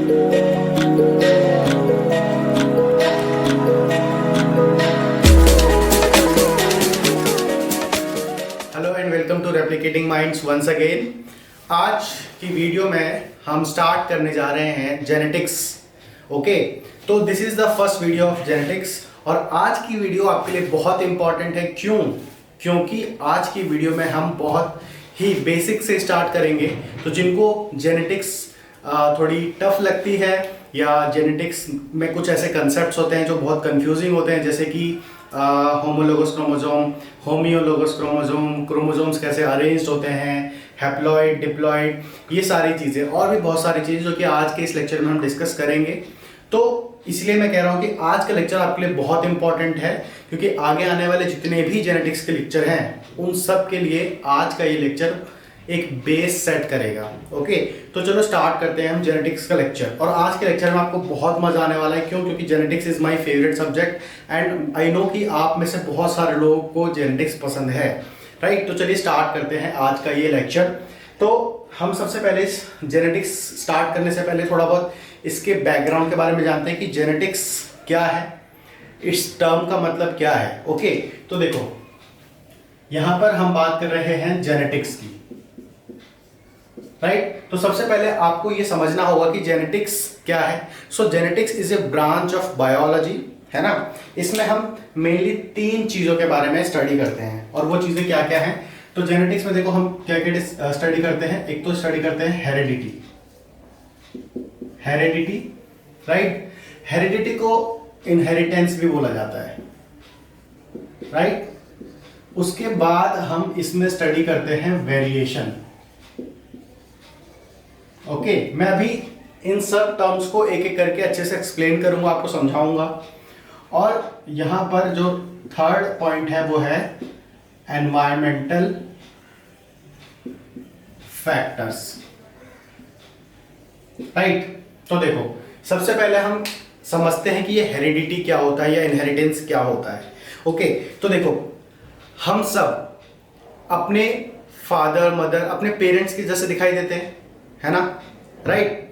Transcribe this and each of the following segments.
Hello and welcome to replicating minds once again. आज की video में हम स्टार्ट करने जा रहे हैं जेनेटिक्स। ओके, तो this is the first video of genetics और आज की वीडियो आपके लिए बहुत इंपॉर्टेंट है। क्योंकि आज की वीडियो में हम बहुत ही बेसिक से स्टार्ट करेंगे। तो जिनको जेनेटिक्स थोड़ी टफ लगती है या जेनेटिक्स में कुछ ऐसे कंसेप्ट्स होते हैं जो बहुत कंफ्यूजिंग होते हैं, जैसे कि होमोलोगस क्रोमोसोम, होमियोलोगस क्रोमोसोम, क्रोमोसोम्स कैसे अरेंज्ड होते हैं, हैप्लॉइड, डिप्लॉइड, ये सारी चीज़ें और भी बहुत सारी चीज़ें जो कि आज के इस लेक्चर में हम डिस्कस करेंगे। तो इसलिए मैं कह रहा हूँ कि आज का लेक्चर आपके लिए बहुत इंपॉर्टेंट है, क्योंकि आगे आने वाले जितने भी जेनेटिक्स के लेक्चर हैं उन सब के लिए आज का ये लेक्चर एक बेस सेट करेगा। ओके, तो चलो स्टार्ट करते हैं हम जेनेटिक्स का लेक्चर। और आज के लेक्चर में आपको बहुत मजा आने वाला है। क्योंकि genetics is my favourite subject and I know कि आप में से बहुत सारे लोगों को जेनेटिक्स पसंद है, राइट। तो चलिए स्टार्ट करते हैं आज का ये लेक्चर। तो हम सबसे पहले इस जेनेटिक्स स्टार्ट करने से पहले थोड़ा बहुत इसके बैकग्राउंड के बारे में जानते हैं कि जेनेटिक्स क्या है, इस टर्म का मतलब क्या है। ओके, तो देखो यहां पर हम बात कर रहे हैं जेनेटिक्स की, राइट। तो सबसे पहले आपको ये समझना होगा कि जेनेटिक्स क्या है। So genetics is a branch of biology, है ना। इसमें हम मेनली 3 चीजों के बारे में स्टडी करते हैं और वो चीजें क्या क्या हैं। तो जेनेटिक्स में देखो हम क्या क्या स्टडी करते हैं। एक तो स्टडी करते हैं हेरेडिटी, राइट। हेरेडिटी को इनहेरिटेंस भी बोला जाता है, राइट। उसके बाद हम इसमें स्टडी करते हैं वेरिएशन। ओके, मैं अभी इन सब टर्म्स को एक एक करके अच्छे से एक्सप्लेन करूंगा, आपको समझाऊंगा। और यहां पर जो थर्ड पॉइंट है वो है एनवायरमेंटल फैक्टर्स, राइट। तो देखो सबसे पहले हम समझते हैं कि ये हेरिडिटी क्या होता है या इनहेरिटेंस क्या होता है। ओके, तो देखो हम सब अपने फादर मदर, अपने पेरेंट्स के जैसे दिखाई देते हैं, है ना, राइट।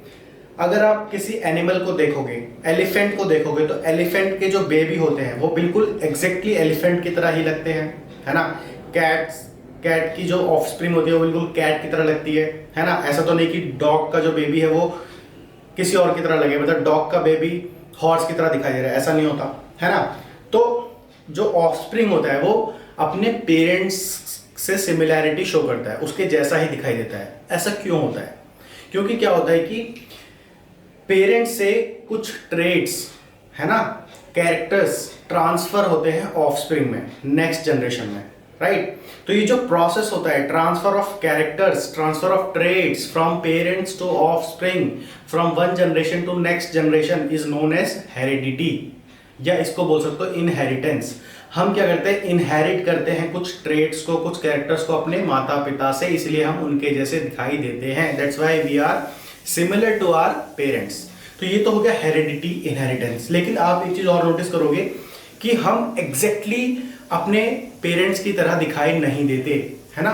अगर आप किसी एनिमल को देखोगे, एलिफेंट को देखोगे, तो एलिफेंट के जो बेबी होते हैं वो बिल्कुल एग्जैक्टली एलिफेंट की तरह ही लगते हैं, है ना। कैट की जो ऑफस्प्रिंग होती है वो बिल्कुल कैट की तरह लगती है ना। ऐसा तो नहीं कि डॉग का जो बेबी है वो किसी और की तरह लगे, मतलब डॉग का बेबी हॉर्स की तरह दिखाई दे रहा है, ऐसा नहीं होता, है ना। तो जो ऑफस्प्रिंग होता है वो अपने पेरेंट्स से सिमिलैरिटी शो करता है, उसके जैसा ही दिखाई देता है। ऐसा क्यों होता है? क्योंकि क्या होता है कि पेरेंट्स से कुछ ट्रेड्स, है ना, कैरेक्टर्स ट्रांसफर होते हैं ऑफस्प्रिंग में, नेक्स्ट जनरेशन में, राइट। तो ये जो प्रोसेस होता है transfer of characters, transfer of traits from parents to offspring, from one generation to next generation, is known as heredity, या इसको बोल सकते हो इनहेरिटेंस। हम क्या करते हैं, इनहेरिट करते हैं कुछ ट्रेड्स को, कुछ कैरेक्टर्स को अपने माता पिता से, इसलिए हम उनके जैसे दिखाई देते हैं। That's why we are similar to our parents. तो ये तो हो गया हेरिडिटी, इनहेरिटेंस। लेकिन आप एक चीज और नोटिस करोगे कि हम एग्जैक्टली अपने पेरेंट्स की तरह दिखाई नहीं देते, है ना।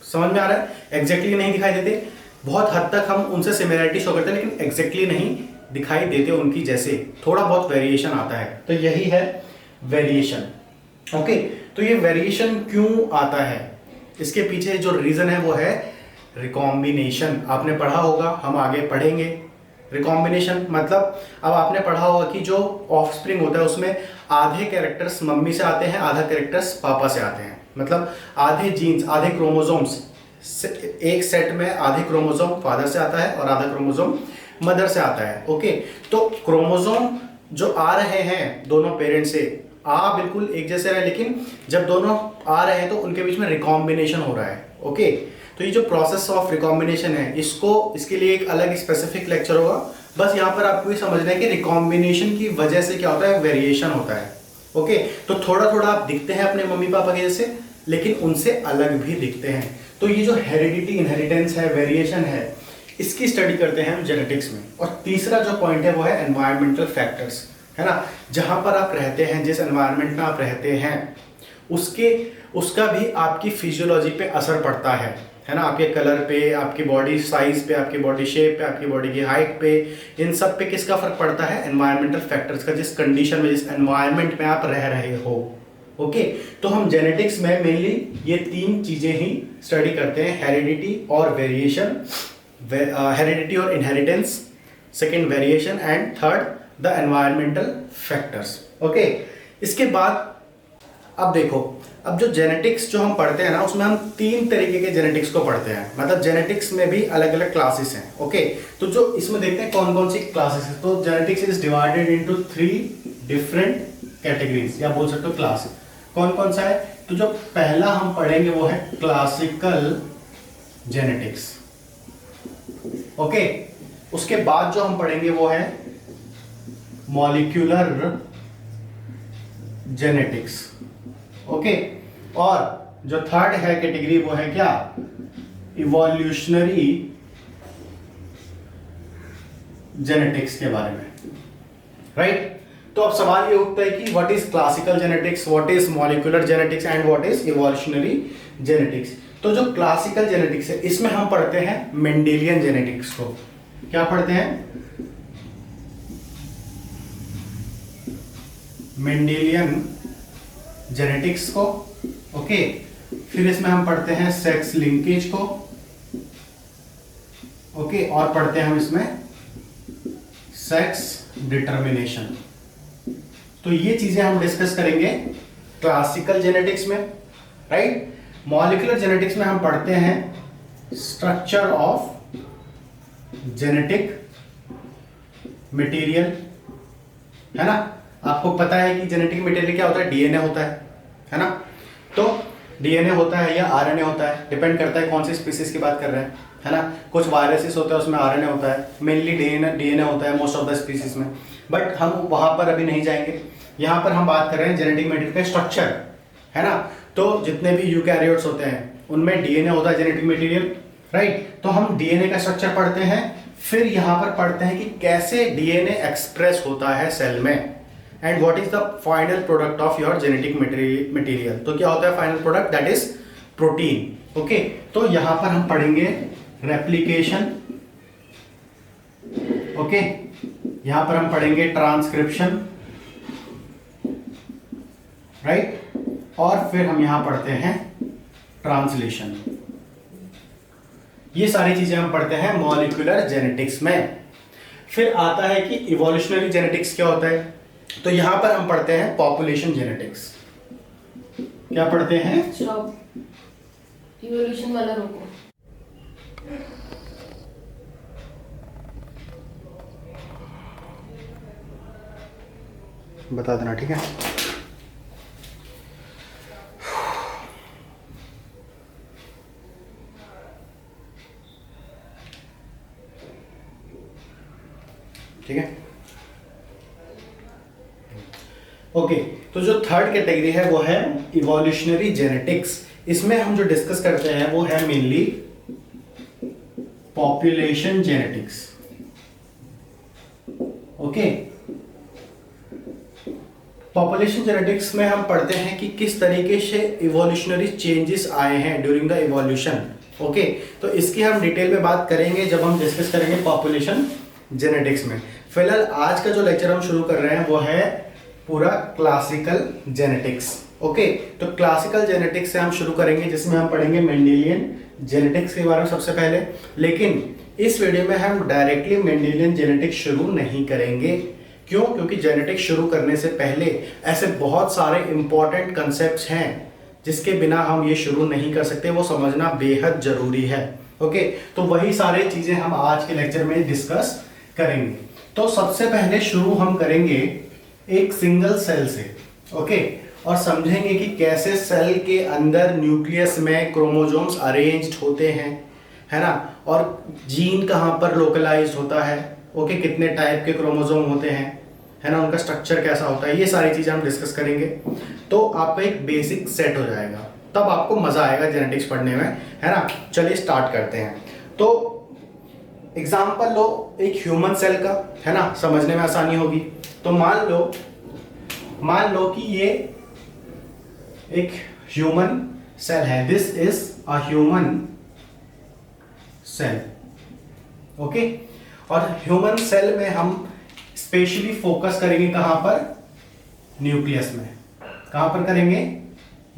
समझ में आ रहा है? एग्जैक्टली नहीं दिखाई देते। बहुत हद तक हम उनसे सिमिलरिटी शो करते हैं, लेकिन एग्जैक्टली नहीं दिखाई देते उनकी जैसे, थोड़ा बहुत वेरिएशन आता है। तो यही है वेरिएशन। ओके, तो ये वेरिएशन क्यों आता है, इसके पीछे जो रीजन है वो है रिकॉम्बिनेशन। आपने पढ़ा होगा, हम आगे पढ़ेंगे। रिकॉम्बिनेशन मतलब अब आपने पढ़ा होगा कि जो ऑफस्प्रिंग होता है उसमें आधे कैरेक्टर्स मम्मी से आते हैं, आधा कैरेक्टर्स पापा से आते हैं। मतलब आधे जीन्स, आधे क्रोमोसोम्स, एक सेट में आधे क्रोमोसोम फादर से आता है और आधा क्रोमोसोम मदर से आता है। ओके, तो क्रोमोसोम जो आ रहे हैं दोनों पेरेंट्स से, बिल्कुल एक जैसे रहे, लेकिन जब दोनों आ रहे हैं तो उनके बीच में रिकॉम्बिनेशन हो रहा है। ओके, तो ये जो प्रोसेस ऑफ रिकॉम्बिनेशन है, इसके लिए एक अलग स्पेसिफिक लेक्चर होगा। बस यहाँ पर आपको ये समझना है कि रिकॉम्बिनेशन की वजह से क्या होता है, वेरिएशन होता है। ओके, तो थोड़ा थोड़ा आप दिखते हैं अपने मम्मी पापा के जैसे, लेकिन उनसे अलग भी दिखते हैं। तो ये जो हेरिडिटी, इनहेरिटेंस है, वेरिएशन है, इसकी स्टडी करते हैं हम जेनेटिक्स में। और तीसरा जो पॉइंट है वो है एनवायरमेंटल फैक्टर्स, है ना। जहां पर आप रहते हैं, जिस एनवायरमेंट में आप रहते हैं, उसका भी आपकी फिजियोलॉजी पे असर पड़ता है है ना, आपके कलर पे, आपकी बॉडी साइज पे, आपकी बॉडी शेप पे, आपकी बॉडी की हाइट पे, इन सब पे किसका फर्क पड़ता है? एनवायरमेंटल फैक्टर्स का, जिस कंडीशन में, जिस एनवायरमेंट में आप रह रहे हो। ओके, तो हम जेनेटिक्स में मेनली ये 3 चीजें ही स्टडी करते हैं, हेरिडिटी और वेरिएशन, हेरिडिटी और inheritance, second variation and third the environmental factors. Okay, इसके बाद अब देखो, अब जो जेनेटिक्स जो हम पढ़ते हैं ना, उसमें हम 3 तरीके के जेनेटिक्स को पढ़ते हैं, मतलब जेनेटिक्स में भी अलग अलग क्लासेस हैं। ओके, तो जो इसमें देखते हैं कौन कौन सी क्लासेस हैं। तो genetics is divided into 3 different categories, या बोल सकते हो क्लास। कौन कौन सा है? तो जो पहला हम पढ़ेंगे वो है क्लासिकल जेनेटिक्स। ओके, उसके बाद जो हम पढ़ेंगे वो है मॉलिक्यूलर जेनेटिक्स। ओके, और जो थर्ड है कैटेगरी वो है क्या? इवोल्यूशनरी जेनेटिक्स के बारे में, राइट? तो अब सवाल ये उठता है कि what is classical genetics, what is molecular genetics and what is evolutionary genetics. तो जो क्लासिकल जेनेटिक्स है, इसमें हम पढ़ते हैं मेंडेलियन जेनेटिक्स को। क्या पढ़ते हैं? मेंडेलियन जेनेटिक्स को। ओके, फिर इसमें हम पढ़ते हैं सेक्स लिंकेज को। ओके, और पढ़ते हैं हम इसमें सेक्स डिटर्मिनेशन। तो ये चीजें हम डिस्कस करेंगे क्लासिकल जेनेटिक्स में, राइट? मॉलिक्यूलर जेनेटिक्स में हम पढ़ते हैं स्ट्रक्चर ऑफ जेनेटिक मटेरियल, है ना? आपको पता है कि जेनेटिक मटेरियल क्या होता है? डीएनए होता है ना? तो डीएनए होता है या आरएनए होता है, डिपेंड करता है कौन सी स्पीसीज की बात कर रहे हैं, है ना? कुछ वायरसेस होता है उसमें आरएनए होता है, मेनली डीएनए होता है मोस्ट ऑफ द स्पीसीज में, बट हम वहां पर अभी नहीं जाएंगे। यहाँ पर हम बात कर रहे हैं जेनेटिक मटेरियल का स्ट्रक्चर, है ना? तो जितने भी यूकैरियोट्स होते हैं उनमें डीएनए होता है जेनेटिक मटेरियल, राइट? तो हम डीएनए का स्ट्रक्चर पढ़ते हैं, फिर यहाँ पर पढ़ते हैं कि कैसे डीएनए एक्सप्रेस होता है सेल में, and what is the final product of your genetic material. तो क्या होता है final product? That is protein. Okay, तो यहां पर हम पढ़ेंगे रेप्लिकेशन। ओके, यहां पर हम पढ़ेंगे ट्रांसक्रिप्शन, राइट? और फिर हम यहां पढ़ते हैं ट्रांसलेशन। ये सारी चीजें हम पढ़ते हैं मॉलिक्यूलर जेनेटिक्स में। फिर आता है कि इवोल्यूशनरी जेनेटिक्स क्या होता है। तो यहां पर हम पढ़ते हैं पॉपुलेशन जेनेटिक्स। क्या पढ़ते हैं? इवोल्यूशन वाला रोको। बता देना, ठीक है? ठीक है, ओके। तो जो थर्ड कैटेगरी है वो है इवोल्यूशनरी जेनेटिक्स। इसमें हम जो डिस्कस करते हैं वो है mainly population genetics. Okay, population genetics में हम पढ़ते हैं कि किस तरीके से इवोल्यूशनरी चेंजेस आए हैं ड्यूरिंग द इवोल्यूशन। ओके, तो इसकी हम डिटेल में बात करेंगे जब हम डिस्कस करेंगे पॉपुलेशन जेनेटिक्स में। फिलहाल आज का जो लेक्चर हम शुरू कर रहे हैं वो है पूरा क्लासिकल जेनेटिक्स। ओके, तो क्लासिकल जेनेटिक्स से हम शुरू करेंगे जिसमें हम पढ़ेंगे मेंडेलियन जेनेटिक्स के बारे में सबसे पहले। लेकिन इस वीडियो में हम डायरेक्टली मेंडेलियन जेनेटिक्स शुरू नहीं करेंगे। क्यों? क्योंकि जेनेटिक्स शुरू करने से पहले ऐसे बहुत सारे इंपॉर्टेंट कंसेप्ट्स हैं जिसके बिना हम ये शुरू नहीं कर सकते, वो समझना बेहद जरूरी है। ओके, तो वही सारी चीजें हम आज के लेक्चर में डिस्कस करेंगे। तो सबसे पहले शुरू हम करेंगे एक सिंगल सेल से। ओके, और समझेंगे कि कैसे सेल के अंदर न्यूक्लियस में क्रोमोसोम्स अरेंज्ड होते हैं, है ना? और जीन कहाँ पर लोकलाइज्ड होता है, ओके, कितने टाइप के क्रोमोसोम होते हैं, है ना? उनका स्ट्रक्चर कैसा होता है, ये सारी चीजें हम डिस्कस करेंगे। तो आपका एक बेसिक सेट हो जाएगा, तब आपको मजा आएगा जेनेटिक्स पढ़ने में, है ना? चलिए स्टार्ट करते हैं। तो एग्जाम्पल लो एक ह्यूमन सेल का, है ना? समझने में आसानी होगी। तो मान लो कि ये एक ह्यूमन सेल है। This is a human cell. Okay, और ह्यूमन सेल में हम स्पेशली फोकस करेंगे कहां पर? न्यूक्लियस में। कहां पर करेंगे?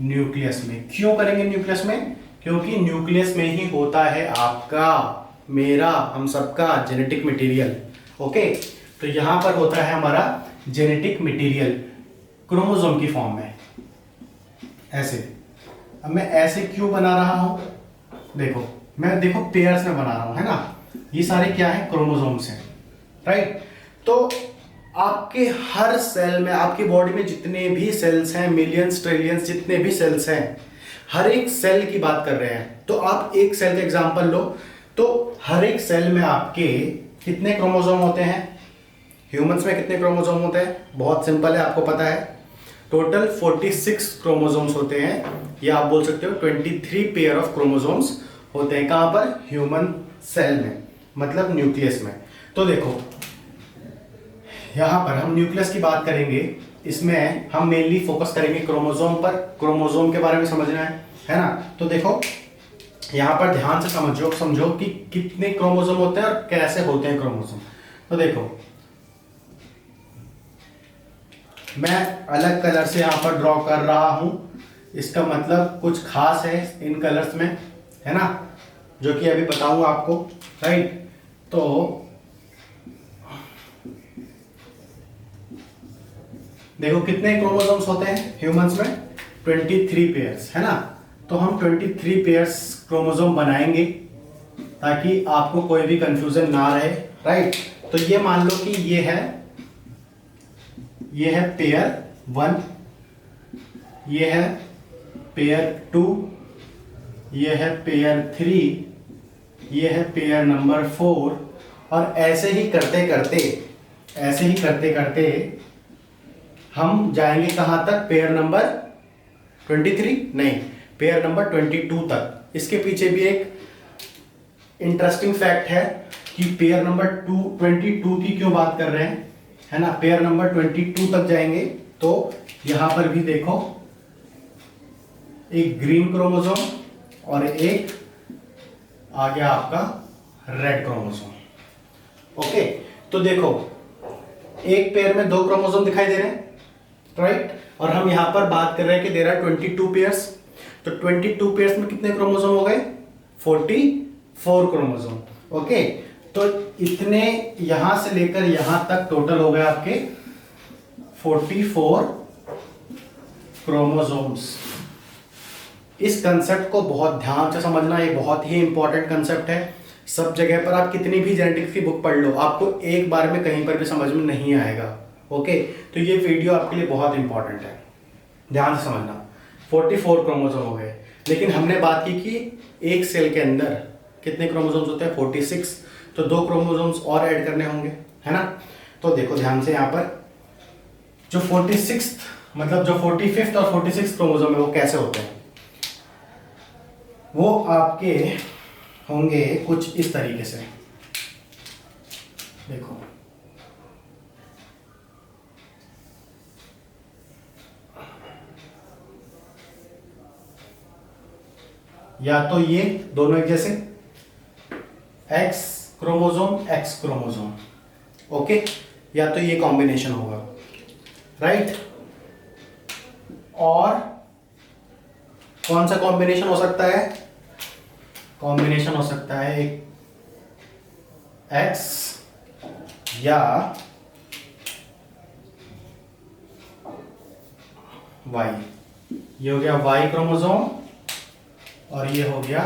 न्यूक्लियस में। क्यों करेंगे न्यूक्लियस में? क्योंकि न्यूक्लियस में ही होता है आपका, मेरा, हम सबका जेनेटिक मटेरियल। ओके, तो यहां पर होता है हमारा जेनेटिक मटेरियल क्रोमोसोम की फॉर्म में, ऐसे। अब मैं ऐसे क्यों बना रहा हूं? देखो, मैं देखो पेयर्स में बना रहा हूं, है ना। ये सारे क्या है? क्रोमोसोम्स हैं, राइट। तो आपके हर सेल में, आपकी बॉडी में जितने भी सेल्स हैं, मिलियंस ट्रिलियंस जितने भी सेल्स हैं, हर एक सेल की बात कर रहे हैं। तो आप एक सेल का एग्जांपल लो, तो हर एक सेल में आपके कितने क्रोमोसोम होते हैं? ह्यूमंस में कितने क्रोमोसोम होते हैं? बहुत सिंपल है, आपको पता है। टोटल 46 क्रोमोसोम्स होते हैं, या आप बोल सकते हो 23 पेयर ऑफ क्रोमोसोम्स होते हैं। कहां पर? ह्यूमन सेल में, मतलब न्यूक्लियस में। तो देखो, यहां पर हम न्यूक्लियस की बात करेंगे, इसमें हम मेनली फोकस करेंगे क्रोमोसोम पर। क्रोमोसोम के बारे में समझना है ना। तो देखो, यहां पर ध्यान से समझो कि कितने क्रोमोसोम होते हैं और कैसे होते हैं क्रोमोसोम। तो देखो, मैं अलग कलर से यहां पर ड्रॉ कर रहा हूं, इसका मतलब कुछ खास है इन कलर्स में, है ना, जो कि अभी बताऊंगा आपको, राइट। तो देखो कितने क्रोमोसोम्स होते हैं ह्यूमंस में? 23 पेयर्स, है ना। तो हम 23 पेयर्स क्रोमोसोम बनाएंगे ताकि आपको कोई भी कंफ्यूजन ना रहे, राइट। तो ये मान लो कि ये है पेयर 1, ये है पेयर 2, ये है पेयर 3, ये है पेयर नंबर 4, और ऐसे ही करते करते हम जाएंगे कहां तक? पेयर नंबर 23 नहीं, पेयर नंबर 22 तक। इसके पीछे भी एक इंटरेस्टिंग फैक्ट है कि पेयर नंबर 22 की क्यों बात कर रहे हैं, है ना। पेयर नंबर 22 तक जाएंगे तो यहां पर भी देखो, एक ग्रीन क्रोमोसोम और एक आ गया आपका रेड क्रोमोसोम। ओके, तो देखो, एक पेयर में 2 क्रोमोसोम दिखाई दे रहे हैं, राइट। और हम यहां पर बात कर रहे हैं कि देयर आर 22 पेयर्स। तो 22 पेयर्स में कितने क्रोमोसोम हो गए? 44 क्रोमोसोम। ओके, तो इतने यहां से लेकर यहां तक टोटल हो गए आपके 44 क्रोमोसोम्स। इस कंसेप्ट को बहुत ध्यान से समझना, ये बहुत ही इंपॉर्टेंट कंसेप्ट है। सब जगह पर आप कितनी भी जेनेटिक्स की बुक पढ़ लो, आपको एक बार में कहीं पर भी समझ में नहीं आएगा। ओके, तो ये वीडियो आपके लिए बहुत इंपॉर्टेंट है, ध्यान से समझना। 44 क्रोमोसोम हो गए, लेकिन हमने बात की कि एक सेल के अंदर कितने क्रोमोसोम्स होते हैं? 46। तो 2 क्रोमोसोम्स और ऐड करने होंगे, है ना। तो देखो ध्यान से, यहाँ पर जो 46 मतलब जो 45th और 46 क्रोमोसोम है वो कैसे होते हैं? वो आपके होंगे कुछ इस तरीके से। देखो, या तो ये दोनों एक जैसे, एक्स क्रोमोसोम, ओके, या तो ये कॉम्बिनेशन होगा, राइट। और कौन सा कॉम्बिनेशन हो सकता है? कॉम्बिनेशन हो सकता है एक एक्स या वाई। ये हो गया वाई क्रोमोसोम और ये हो गया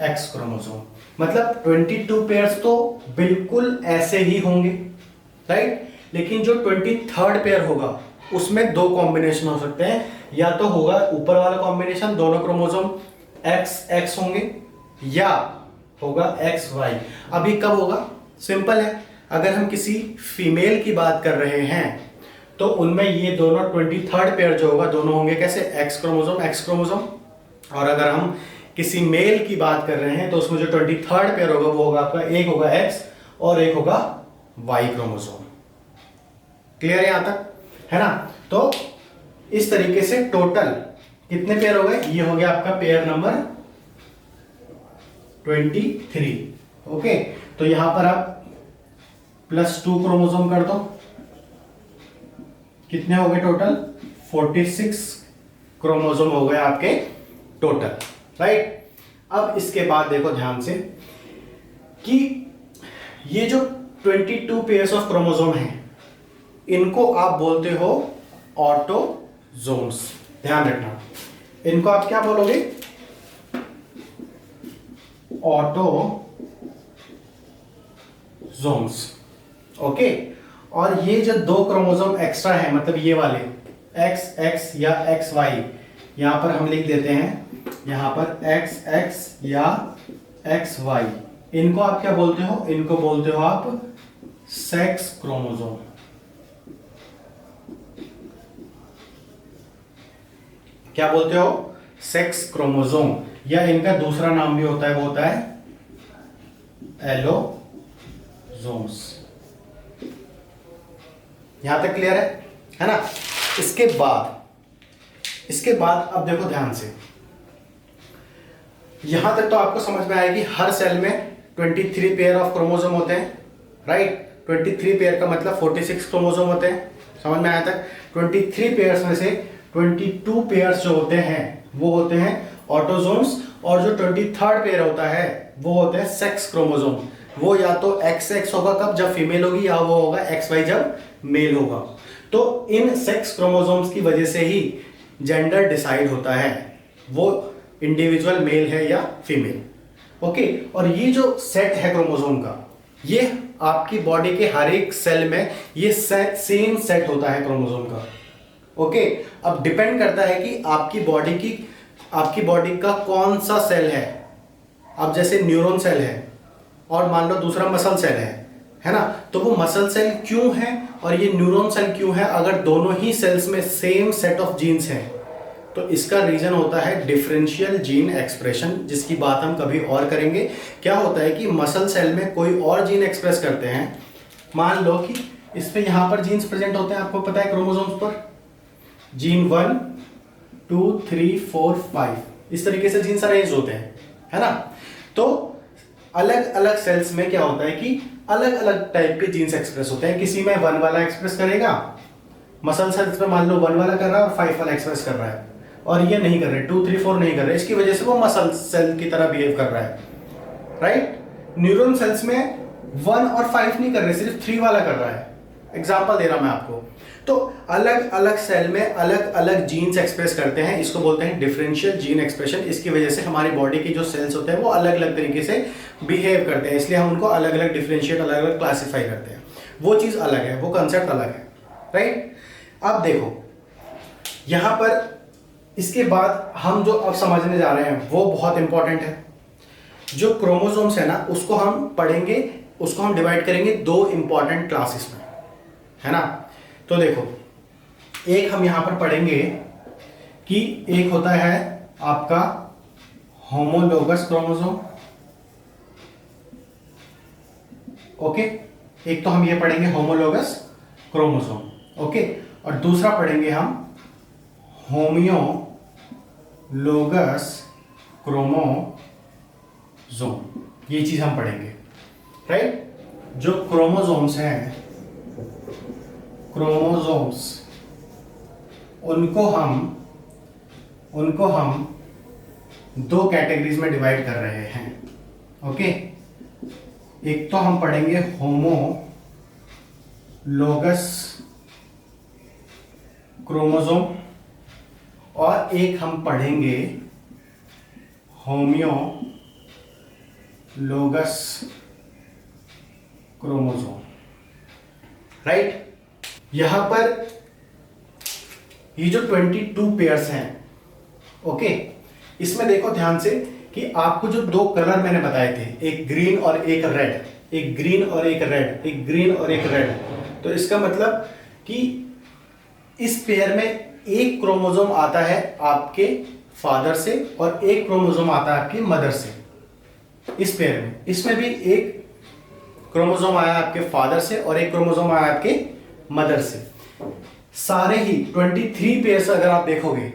एक्स क्रोमोसोम। मतलब 22 पेयर्स तो बिल्कुल ऐसे ही होंगे, राइट। लेकिन जो 23rd पेयर होगा उसमें 2 कॉम्बिनेशन हो सकते हैं। या तो होगा ऊपर वाला कॉम्बिनेशन, दोनों क्रोमोसोम एक्स एक्स होंगे, या होगा एक्स वाई। अभी कब होगा? सिंपल है, अगर हम किसी फीमेल की बात कर रहे हैं तो उनमें ये दोनों 23rd पेयर जो होगा दोनों होंगे कैसे? X chromosome. और अगर हम किसी मेल की बात कर रहे हैं तो उसमें जो 23rd पेयर होगा वो होगा आपका, एक होगा एक्स और एक होगा वाई क्रोमोसोम। क्लियर है यहां तक, है ना। तो इस तरीके से टोटल कितने पेयर हो गए? ये हो गया आपका पेयर नंबर 23। ओके, तो यहां पर आप +2 क्रोमोसोम कर दो, कितने हो गए टोटल? 46 क्रोमोसोम हो गए आपके टोटल, राइट। अब इसके बाद देखो ध्यान से कि ये जो 22 पेयर्स ऑफ क्रोमोसोम हैं, इनको आप बोलते हो ऑटोजोम्स। ध्यान रखना, इनको आप क्या बोलोगे? ऑटोजोम्स। ओके, और ये जो 2 क्रोमोसोम एक्स्ट्रा है, मतलब ये वाले XX या XY, यहां पर हम लिख देते हैं, यहां पर XX या XY, इनको आप क्या बोलते हो? इनको बोलते हो आप सेक्स क्रोमोसोम। क्या बोलते हो? सेक्स क्रोमोसोम, या इनका दूसरा नाम भी होता है, वो होता है एलोजोम्स। यहां तक क्लियर है ना? इसके बाद अब देखो ध्यान से, यहां तक तो आपको समझ में आया कि हर सेल में 23 पेयर ऑफ क्रोमोसोम होते हैं, राइट। 23 पेयर का मतलब 46 क्रोमोसोम होते हैं, समझ में आया तक? 23 पेयर्स में से 22 पेयर्स जो होते हैं वो होते हैं ऑटोजोम्स, और जो 23rd पेयर होता है वो होते हैं सेक्स क्रोमोसोम। वो या तो XX होगा कब, जब फीमेल होगी, या वो होगा XY जब मेल होगा। तो इन सेक्स क्रोमोसोम्स की वजह से ही जेंडर डिसाइड होता है, वो इंडिविजुअल मेल है या फीमेल। ओके, और ये जो सेट है क्रोमोसोम का, ये आपकी बॉडी के हर एक सेल में ये सेम सेट होता है क्रोमोसोम का। ओके, अब डिपेंड करता है कि आपकी बॉडी का कौन सा सेल है। अब जैसे न्यूरॉन सेल है और मान लो दूसरा मसल सेल है ना, तो वो मसल सेल क्यों है और ये न्यूरॉन सेल क्यों है? अगर दोनों ही सेल्स में सेम सेट ऑफ जीन्स हैं, तो इसका रीजन होता है डिफरेंशियल जीन एक्सप्रेशन, जिसकी बात हम कभी और करेंगे। क्या होता है कि मसल सेल में कोई और जीन एक्सप्रेस करते हैं, मान लो कि इस पे यहां पर जीन्स प्रेजेंट होते हैं, आपको पता है क्रोमोसोम्स पर जीन 1 2 3 4 5 इस तरीके से जीन्स अरेंज होते हैं, है ना। तो अलग अलग सेल्स में क्या होता है कि अलग अलग टाइप के जीन्स एक्सप्रेस होते हैं। किसी में 1 वाला एक्सप्रेस करेगा, मसल सेल्स में मान लो 1 वाला कर रहा है और 5 वाला एक्सप्रेस कर रहा है, और ये नहीं कर रहे, 2 3 4 नहीं कर रहे, इसकी वजह से वो मसल सेल की तरह बिहेव कर रहा है, राइट। न्यूरॉन सेल्स में 1 और 5 नहीं कर रहे, सिर्फ 3 वाला कर रहा है। एग्जाम्पल दे रहा मैं आपको। तो अलग अलग सेल में अलग अलग जीन्स एक्सप्रेस करते हैं, इसको बोलते हैं डिफरेंशियल जीन एक्सप्रेशन। इसकी वजह से हमारी बॉडी की जो सेल्स होते हैं वो अलग अलग तरीके से बिहेव करते हैं, इसलिए हम उनको अलग अलग डिफरेंशिएट, अलग अलग क्लासीफाई करते हैं। वो चीज अलग है, वो कंसेप्ट अलग है, राइट। अब देखो यहां पर इसके बाद हम जो अब समझने जा रहे हैं वो बहुत इंपॉर्टेंट है। जो क्रोमोसोम्स है ना, उसको हम पढ़ेंगे, उसको हम डिवाइड करेंगे 2 इंपॉर्टेंट क्लासेस में, है ना। तो देखो, एक हम यहां पर पढ़ेंगे कि एक होता है आपका होमोलोगस क्रोमोसोम, ओके। एक तो हम ये पढ़ेंगे होमोलोगस क्रोमोसोम, ओके, और दूसरा पढ़ेंगे हम होमियोलोगस क्रोमोसोम। ये चीज हम पढ़ेंगे, राइट। जो क्रोमोसोम्स हैं, क्रोमोसोम्स, उनको हम 2 कैटेगरीज में डिवाइड कर रहे हैं, ओके। एक तो हम पढ़ेंगे होमोलोगस क्रोमोसोम, और एक हम पढ़ेंगे होमियोलोगस क्रोमोसोम, राइट। यहां पर ये जो 22 पेयर्स हैं, ओके, इसमें देखो ध्यान से कि आपको जो 2 कलर मैंने बताए थे, एक ग्रीन और एक रेड, एक ग्रीन और एक रेड, एक ग्रीन और एक रेड, तो इसका मतलब कि इस पेयर में एक क्रोमोसोम आता है आपके फादर से और एक क्रोमोसोम आता है आपकी मदर से। इस पेयर में, इसमें भी एक क्रोमोसोम आया आपके फादर से और एक क्रोमोसोम आया आपके मदर से। सारे ही 23 पेयर्स अगर आप देखोगे,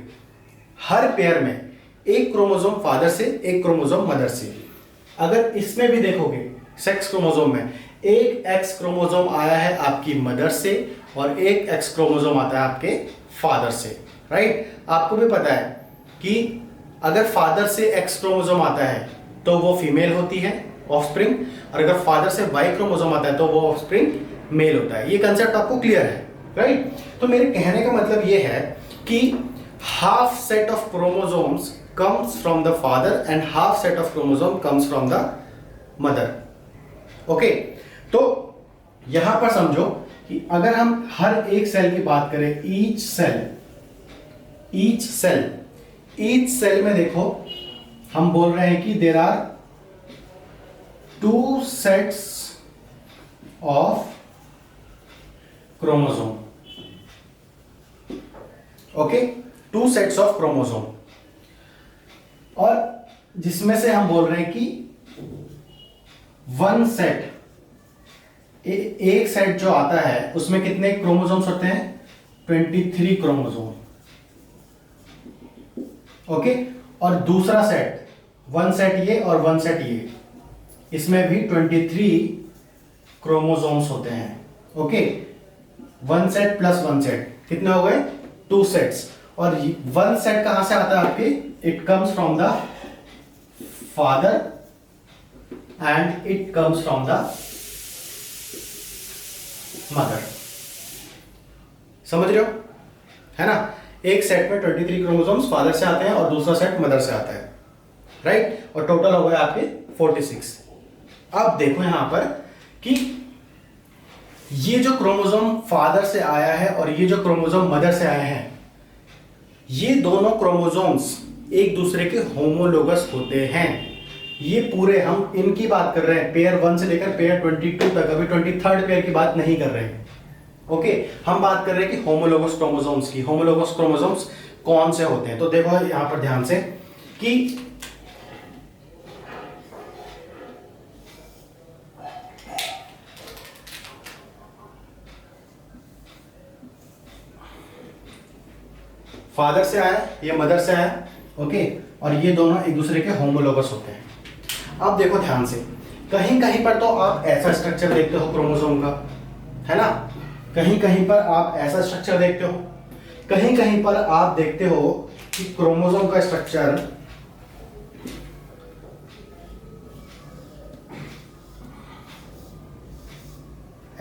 हर पेयर में एक क्रोमोसोम फादर से, एक क्रोमोसोम मदर से। अगर इसमें भी देखोगे सेक्स क्रोमोसोम में एक एक्स क्रोमोसोम आया है आपकी मदर से और एक एक्स क्रोमोसोम आता है आपके फादर से, राइट। आपको भी पता है कि अगर फादर से एक्स क्रोमोसोम आता है तो वो फीमेल होती है ऑफस्प्रिंग, और अगर फादर से वाई क्रोमोसोम आता है तो वो ऑफस्प्रिंग मेल होता है। ये कंसेप्ट आपको क्लियर है, राइट। तो मेरे कहने का मतलब ये है कि half set of chromosomes comes from the father and half set of chromosome comes from the mother. Okay, तो यहां पर समझो कि अगर हम हर एक सेल की बात करें, ईच सेल में देखो हम बोल रहे हैं कि there are 2 sets of chromosome. Okay, 2 sets of chromosome, और जिसमें से हम बोल रहे हैं कि 1 सेट, एक सेट जो आता है उसमें कितने क्रोमोसोम्स होते हैं? 23 क्रोमोसोम। ओके, और दूसरा सेट, 1 सेट ये और 1 सेट ये, इसमें भी 23 क्रोमोसोम्स होते हैं। ओके, 1 सेट प्लस 1 सेट कितने हो गए? 2 सेट्स। और 1 सेट कहां से आता है आपके? It comes from the father and it comes from the mother. समझ रहे हो, है ना? एक सेट में 23 क्रोमोसोम्स फादर से आते हैं और दूसरा सेट मदर से आता है, राइट। और टोटल हो गए आपके 46। अब देखो यहां पर कि ये जो क्रोमोसोम फादर से आया है और ये जो क्रोमोसोम मदर से आए हैं, ये दोनों क्रोमोसोम्स एक दूसरे के होमोलोगस होते हैं। ये पूरे हम इनकी बात कर रहे हैं, पेयर 1 से लेकर पेयर 22 तक, अभी 23rd पेयर की बात नहीं कर रहे हैं। ओके, हम बात कर रहे हैं कि होमोलोगस क्रोमोसोम्स की। होमोलोगस क्रोमोसोम्स कौन से होते हैं? तो देखो यहां पर ध्यान से कि फादर से आया, ये मदर से आया, ओके, और ये दोनों एक दूसरे के होमोलोगस होते हैं। अब देखो ध्यान से, कहीं कहीं पर तो आप ऐसा स्ट्रक्चर देखते हो क्रोमोसोम का, है ना? कहीं कहीं पर आप ऐसा स्ट्रक्चर देखते हो, कहीं कहीं पर आप देखते हो कि क्रोमोसोम का स्ट्रक्चर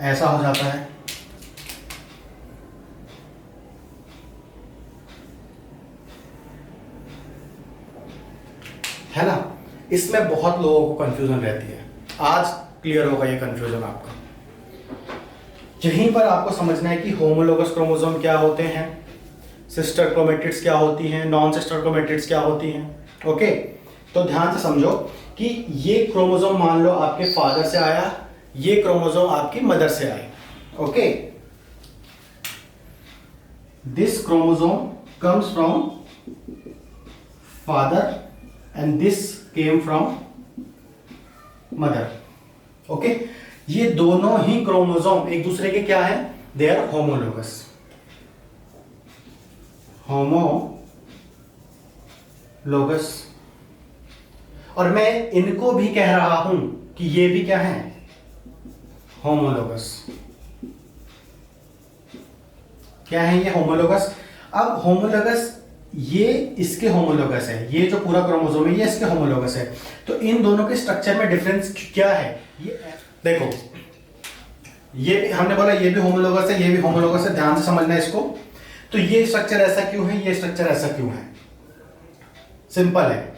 ऐसा हो जाता है ना? इसमें बहुत लोगों को कंफ्यूजन रहती है। आज क्लियर होगा ये कंफ्यूजन आपका। यहीं पर आपको समझना है कि होमोलोगस क्रोमोसोम क्या होते हैं, सिस्टर क्रोमेटिड्स क्या होती हैं, नॉन सिस्टर क्रोमेटिड्स क्या होती हैं। ओके, तो ध्यान से समझो कि ये क्रोमोसोम मान लो आपके फादर से आया, ये क्रोमोसोम आपकी मदर से आए। Okay, this chromosome comes from father and this came from mother. Okay, ये दोनों ही क्रोमोसोम एक दूसरे के क्या है? They are homologous. होमोलोगस, और मैं इनको भी कह रहा हूं कि ये भी क्या है? होमोलोगस। क्या है ये? होमोलोगस। अब होमोलोगस, ये इसके होमोलोगस है, ये जो पूरा क्रोमोसोम है ये इसके होमोलोगस है। तो इन दोनों के स्ट्रक्चर में डिफरेंस क्या है? ये देखो, ये भी हमने बोला ये भी होमोलोगस है, ये भी होमोलोगस है, ध्यान से समझना है इसको। तो ये स्ट्रक्चर ऐसा क्यों है, ये स्ट्रक्चर ऐसा क्यों है? सिंपल है।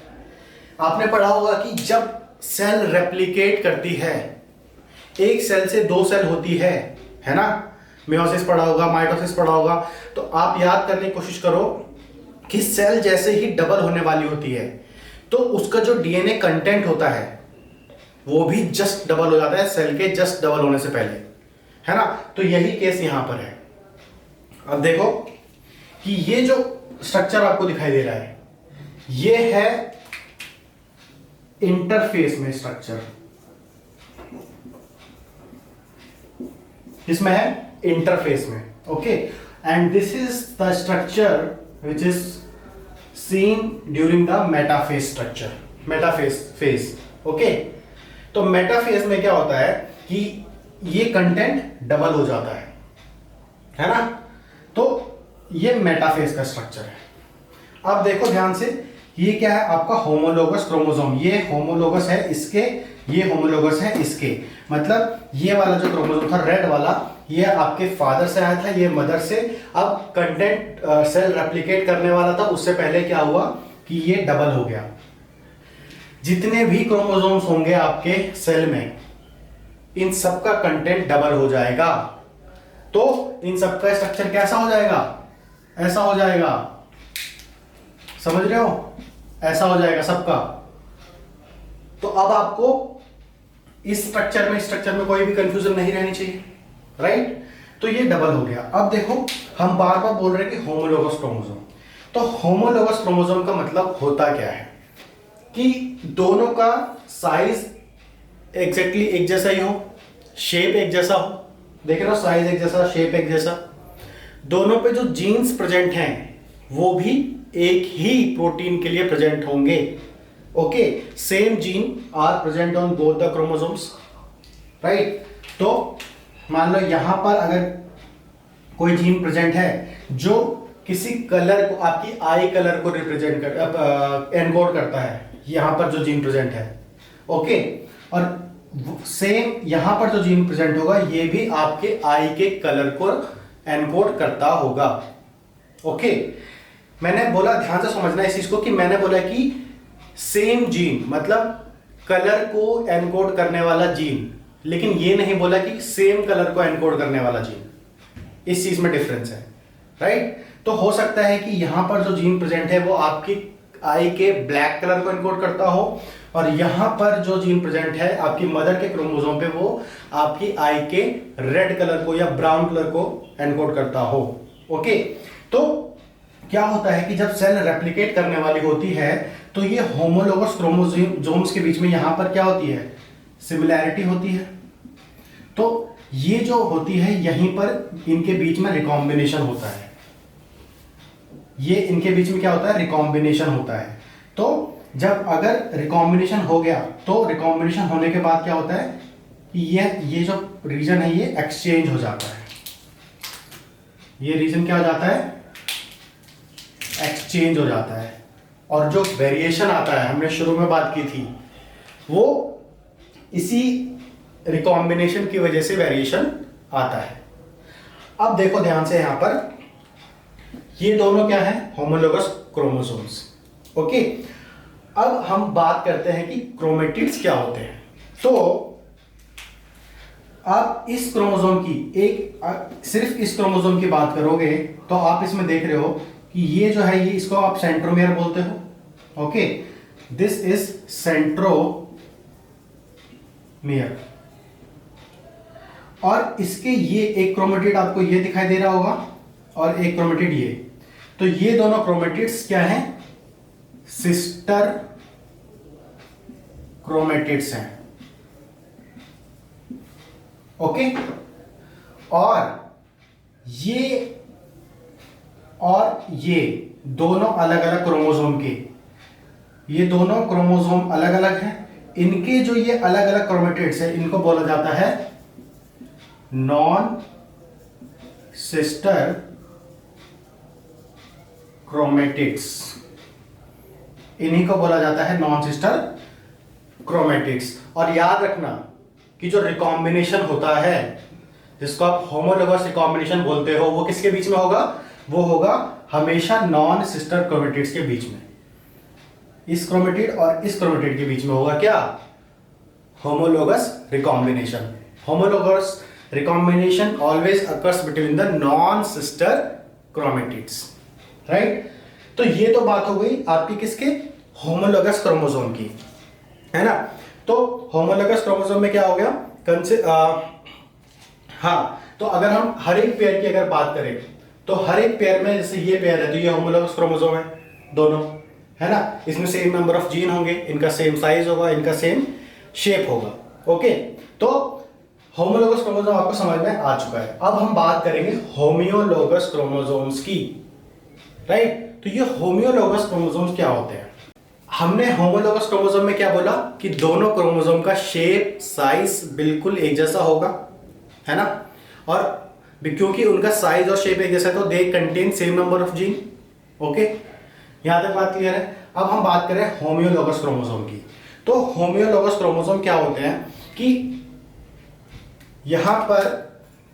आपने पढ़ा होगा कि जब सेल रेप्लिकेट करती है, एक सेल से 2 सेल होती है ना? मेयोसिस पढ़ा होगा, माइटोसिस पढ़ा होगा। तो आप याद करने की कोशिश करो कि सेल जैसे ही डबल होने वाली होती है तो उसका जो डीएनए कंटेंट होता है वो भी जस्ट डबल हो जाता है सेल के जस्ट डबल होने से पहले, है ना? तो यही केस यहां पर है। अब देखो कि ये जो स्ट्रक्चर आपको दिखाई दे रहा है ये है इंटरफेस में स्ट्रक्चर, इसमें है इंटरफेस में। Okay, and this is the structure which is seen during the metaphase structure, metaphase phase. Okay, तो मेटाफेज में क्या होता है कि ये कंटेंट डबल हो जाता है ना। तो ये मेटाफेज का स्ट्रक्चर है। अब देखो ध्यान से, ये क्या है आपका होमोलोगस क्रोमोसोम, ये होमोलोगस है इसके, ये होमोलोगस है इसके, मतलब ये वाला जो क्रोमोसोम था रेड वाला, ये आपके फादर से आया था, ये मदर से। अब कंटेंट सेल रेप्लिकेट करने वाला था, उससे पहले क्या हुआ कि ये डबल हो गया। जितने भी क्रोमोसोम्स होंगे आपके सेल में, इन सब का कंटेंट डबल हो जाएगा। तो इन सब का स्ट्रक्चर कैसा हो जाएगा, ऐसा हो जाएगा, समझ रहे हो, ऐसा हो जाएगा सबका। तो अब आपको इस स्ट्रक्चर में कोई भी कंफ्यूजन नहीं रहनी चाहिए, राइट। तो ये डबल हो गया। अब देखो हम बार बार बोल रहे हैं कि होमोलोगस क्रोमोसोम, तो होमोलोगस क्रोमोसोम का मतलब होता क्या है कि दोनों का साइज एग्जैक्टली एक जैसा ही हो, शेप एक जैसा हो, देख रहे हो, साइज एक जैसा, शेप एक जैसा, दोनों पे जो जीन्स प्रेजेंट हैं वो भी एक ही प्रोटीन के लिए प्रेजेंट होंगे। Okay, same gene are present on both the chromosomes, right. तो मान लो यहां पर अगर कोई जीन प्रेजेंट है जो किसी कलर को, आपकी आई कलर को रिप्रेजेंट कर एनकोड करता है, यहां पर जो जीन प्रेजेंट है, ओके, और सेम यहां पर जो जीन प्रेजेंट होगा ये भी आपके आई के कलर को एनकोड करता होगा। ओके, मैंने बोला, ध्यान से समझना इस चीज को, कि मैंने बोला कि सेम जीन मतलब कलर को एनकोड करने वाला जीन, लेकिन ये नहीं बोला कि सेम कलर को एनकोड करने वाला जीन। इस चीज में डिफरेंस है, राइट। तो हो सकता है कि यहां पर जो जीन प्रेजेंट है वो आपकी आई के ब्लैक कलर को एनकोड करता हो, और यहां पर जो जीन प्रेजेंट है आपकी मदर के क्रोमोसोम पे वो आपकी आई के रेड कलर को या ब्राउन कलर को एनकोड करता हो। ओके, तो क्या होता है कि जब सेल रेप्लिकेट करने वाली होती है तो ये होमोलोगस क्रोमोसोम्स के बीच में यहां पर क्या होती है, सिमिलैरिटी होती है। तो ये जो होती है यहीं पर इनके बीच में रिकॉम्बिनेशन होता है, ये इनके बीच में क्या होता है, रिकॉम्बिनेशन होता है। तो जब अगर रिकॉम्बिनेशन हो गया तो रिकॉम्बिनेशन होने के बाद क्या होता है कि ये जो रीजन है ये एक्सचेंज हो जाता है, ये रीजन क्या हो जाता है, एक्सचेंज हो जाता है। और जो वेरिएशन आता है, हमने शुरू में बात की थी, वो इसी रिकॉम्बिनेशन की वजह से वेरिएशन आता है। अब देखो ध्यान से, यहां पर ये दोनों क्या है, होमोलोगस क्रोमोसोम्स। ओके, अब हम बात करते हैं कि क्रोमेटिड्स क्या होते हैं। तो आप इस क्रोमोसोम की सिर्फ इस क्रोमोसोम की बात करोगे तो आप इसमें देख रहे हो कि ये जो है, ये इसको आप सेंट्रोमियर बोलते हो। ओके, दिस इज सेंट्रोमियर, और इसके ये एक क्रोमेटिड आपको ये दिखाई दे रहा होगा और एक क्रोमेटिड ये, तो ये दोनों क्रोमेटिड्स क्या हैं, सिस्टर क्रोमेटिड्स हैं। ओके, और ये दोनों अलग अलग क्रोमोसोम के, ये दोनों क्रोमोसोम अलग अलग हैं, इनके जो ये अलग अलग क्रोमेटिड्स हैं इनको बोला जाता है नॉन सिस्टर क्रोमेटिड्स, इन्हीं को बोला जाता है नॉन सिस्टर क्रोमेटिड्स। और याद रखना कि जो रिकॉम्बिनेशन होता है, जिसको आप होमोलोगस रिकॉम्बिनेशन बोलते हो, वो किसके बीच में होगा, वो होगा हमेशा नॉन सिस्टर क्रोमेटिड्स के बीच में। इस क्रोमेटिड और इस क्रोमेटिड के बीच में होगा क्या, homologous recombination. Homologous recombination always occurs between the non sister chromatids, right. तो ये तो बात हो गई आपकी किसके, होमोलोगस क्रोमोसोम की, है ना। तो होमोलोगस क्रोमोसोम में क्या हो गया, हाँ, तो अगर हम हर एक पेयर की अगर बात करें तो हर एक पेयर में, जैसे ये पेयर है तो ये होमोलोगस क्रोमोसोम है दोनों, है ना। इसमें सेम नंबर ऑफ जीन होंगे, इनका सेम साइज होगा, इनका सेम शेप होगा। ओके, तो होमोलोगस क्रोमोसोम आपको समझ में आ चुका है। अब हम बात करेंगे होमियोलोगस क्रोमोसोम्स की, राइट। तो ये होमियोलोगस क्रोमोसोम्स क्या होते हैं, हमने होमोलोगस क्रोमोसोम में क्या बोला कि दोनों क्रोमोसोम का शेप साइज बिल्कुल एक जैसा होगा, है ना, और क्योंकि उनका साइज और शेप एक जैसा है तो they contain same number of gene. Okay, यहां तक बात क्लियर है। अब हम बात करें होमियोलोगस क्रोमोसोम की। तो होमियोलोगस क्रोमोसोम क्या होते हैं कि यहां पर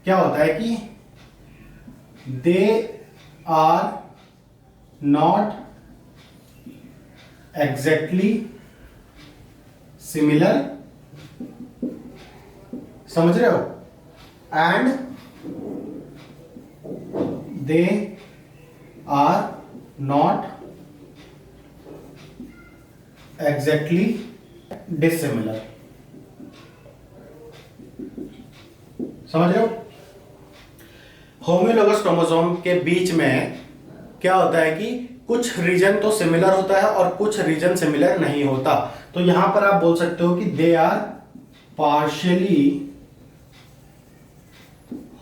क्या होता है कि they are not exactly similar, समझ रहे हो, and they are not exactly dissimilar, समझ रहे हो। होमियोलोगस क्रोमोसोम के बीच में क्या होता है कि कुछ रीजन तो सिमिलर होता है और कुछ रीजन सिमिलर नहीं होता। तो यहां पर आप बोल सकते हो कि they are partially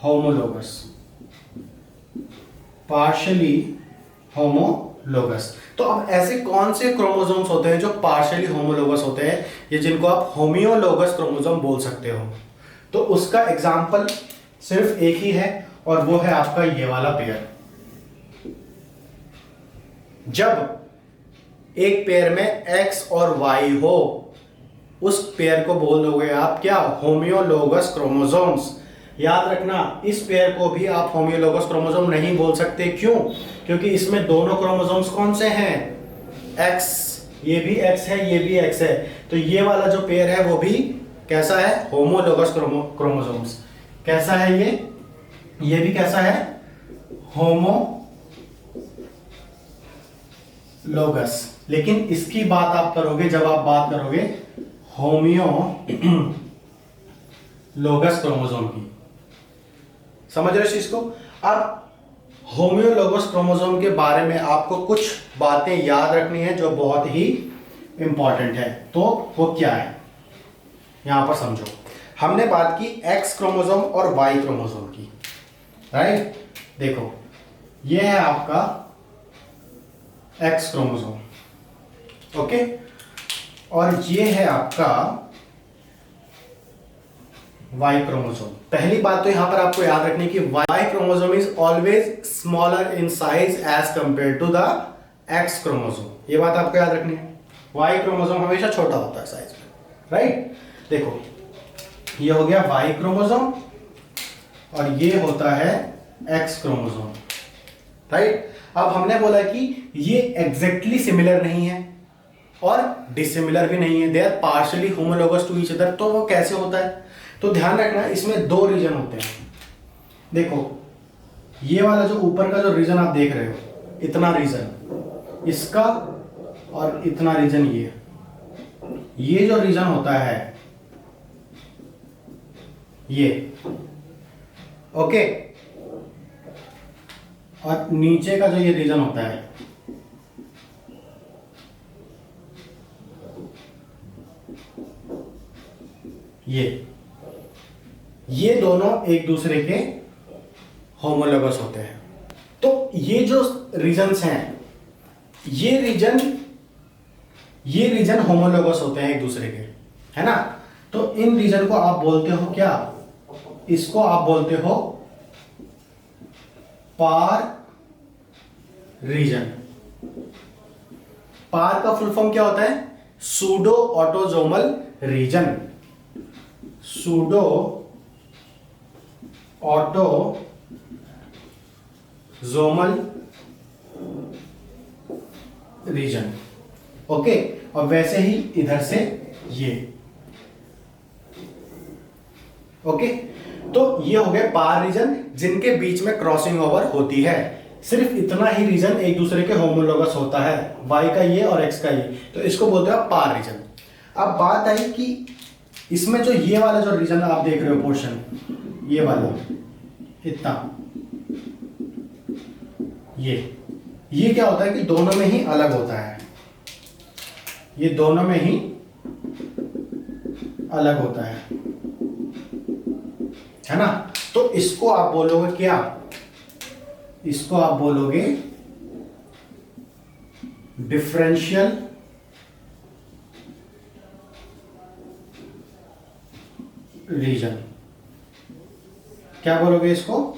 homologous, partially homologous. तो अब ऐसे कौन से क्रोमोसोम्स होते हैं जो पार्शियली होमोलोगस होते हैं, ये जिनको आप होमियोलोगस क्रोमोसोम बोल सकते हो। तो उसका एग्जांपल सिर्फ एक ही है और वो है आपका ये वाला पेयर। जब एक पेयर में x और y हो, उस पेयर को बोल दोगे आप क्या, होमियोलोगस क्रोमोसोम्स। याद रखना, इस पेयर को भी आप होमियोलोगस क्रोमोसोम नहीं बोल सकते। क्यों? क्योंकि इसमें दोनों क्रोमोसोम्स कौन से हैं, x, ये भी x है, ये भी x है। तो ये वाला जो पेयर है वो भी कैसा है, होमोलोगस क्रोमोसोम्स। कैसा है ये भी कैसा है, होमोलोगस। लेकिन इसकी बात आप करोगे जब आप बात करोगे होमियोलोगस क्रोमोसोम की, समझ रहे हो इस चीज को। अब होमियोलोगस क्रोमोसोम के बारे में आपको कुछ बातें याद रखनी है जो बहुत ही इंपॉर्टेंट है। तो वो क्या है, यहां पर समझो। हमने बात की एक्स क्रोमोसोम और वाई क्रोमोसोम की, राइट। देखो, ये है आपका एक्स क्रोमोसोम, ओके, और ये है आपका वाई क्रोमोसोम। पहली बात तो यहां पर आपको याद रखनी कि Y chromosome is always smaller in size as compare to the X chromosome. ये बात आपको याद रखनी है, वाई क्रोमोसोम हमेशा छोटा होता है साइज में, राइट। देखो, ये हो गया वाई क्रोमोसोम और ये होता है एक्स क्रोमोसोम, राइट। अब हमने बोला कि ये एग्जैक्टली सिमिलर नहीं है और डिसिमिलर भी नहीं है, they are partially homologous to each other. तो वो कैसे होता है, तो ध्यान रखना, इसमें दो रीजन होते हैं। देखो, ये वाला जो ऊपर का जो रीजन आप देख रहे हो, इतना रीजन इसका और इतना रीजन ये जो रीजन होता है ये, ओके, और नीचे का जो ये रीजन होता है ये दोनों एक दूसरे के होमोलोगस होते हैं। तो ये जो रीजन्स हैं, ये रीजन होमोलोगस होते हैं एक दूसरे के, है ना। तो इन रीजन को आप बोलते हो क्या, इसको आप बोलते हो पार रीजन। पार का फुल फॉर्म क्या होता है, pseudo autosomal region. Pseudo autosomal region, okay. और वैसे ही इधर से ये, ओके। तो ये हो गए पार रीजन जिनके बीच में क्रॉसिंग ओवर होती है। सिर्फ इतना ही रीजन एक दूसरे के होमोलोगस होता है, वाई का ये और एक्स का ये, तो इसको बोलते हैं पार रीजन। अब बात आई कि इसमें जो ये वाला जो रीजन आप देख रहे हो पोर्शन, ये वाला इतना, ये क्या होता है कि दोनों में ही अलग होता है, ये दोनों में ही अलग होता है ना। तो इसको आप बोलोगे क्या, इसको आप बोलोगे डिफरेंशियल रीजन। क्या बोलोगे इसको?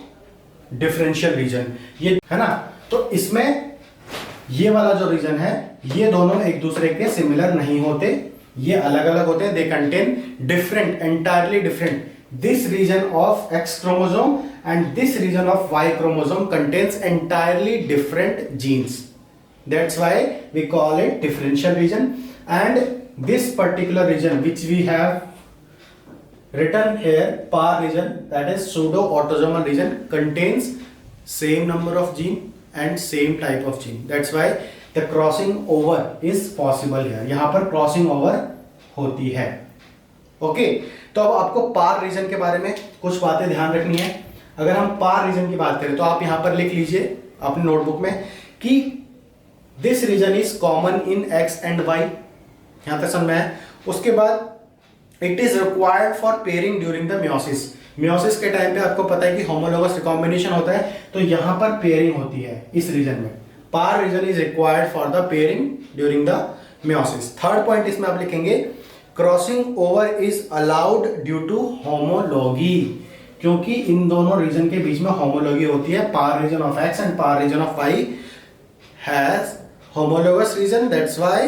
Differential region. ये है ना। तो इसमें ये वाला जो रीजन है, ये दोनों एक दूसरे के सिमिलर नहीं होते, ये अलग अलग होते हैं। They contain different, entirely different. This region of X chromosome and this region of Y chromosome contains entirely different genes. That's why we call it differential region. And this particular region which we have written here, par region, that is pseudo autosomal region, contains same number of gene and same type of gene. That's why the crossing over is possible here. यहाँ पर crossing over होती है. Okay तो अब आपको पार reason के बारे में कुछ बातें ध्यान रखनी है. अगर हम पार रीजन की बात करें तो आप यहाँ पर लिख लीजिए अपने नोटबुक में कि this region is common in X and Y. यहां तक समझ में है. उसके बाद it is required for pairing during the meiosis. Meiosis के टाइम पे आपको पता है कि होमोलोगस रिकॉम्बिनेशन होता है, तो यहां पर पेयरिंग होती है इस रीजन में. PAR region is required for the pairing during the meiosis. Third point इसमें आप लिखेंगे crossing over is allowed due to homology, क्योंकि इन दोनों रीजन के बीच में होमोलॉगी होती है. PAR region of X and PAR region of Y has homologous region. That's why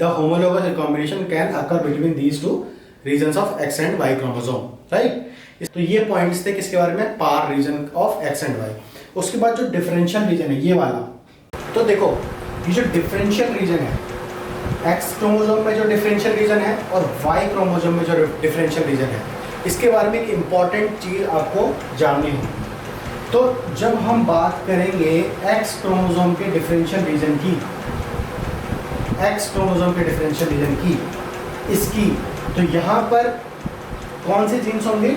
the homologous recombination can occur between these two regions of X and Y chromosome, right? तो ये points थे किसके बारे में? PAR region of X and Y. उसके बाद जो differential reason है ये वाला, तो देखो ये जो डिफरेंशियल रीजन है, X क्रोमोसोम में जो डिफरेंशियल रीजन है और Y क्रोमोसोम में जो डिफरेंशियल रीजन है, इसके बारे में एक इंपॉर्टेंट चीज आपको जाननी होगी. तो जब हम बात करेंगे एक्स क्रोमोसोम के डिफरेंशियल रीजन की, एक्स क्रोमोसोम के डिफरेंशियल रीजन की, इसकी, तो यहाँ पर कौन से जीन्स होंगे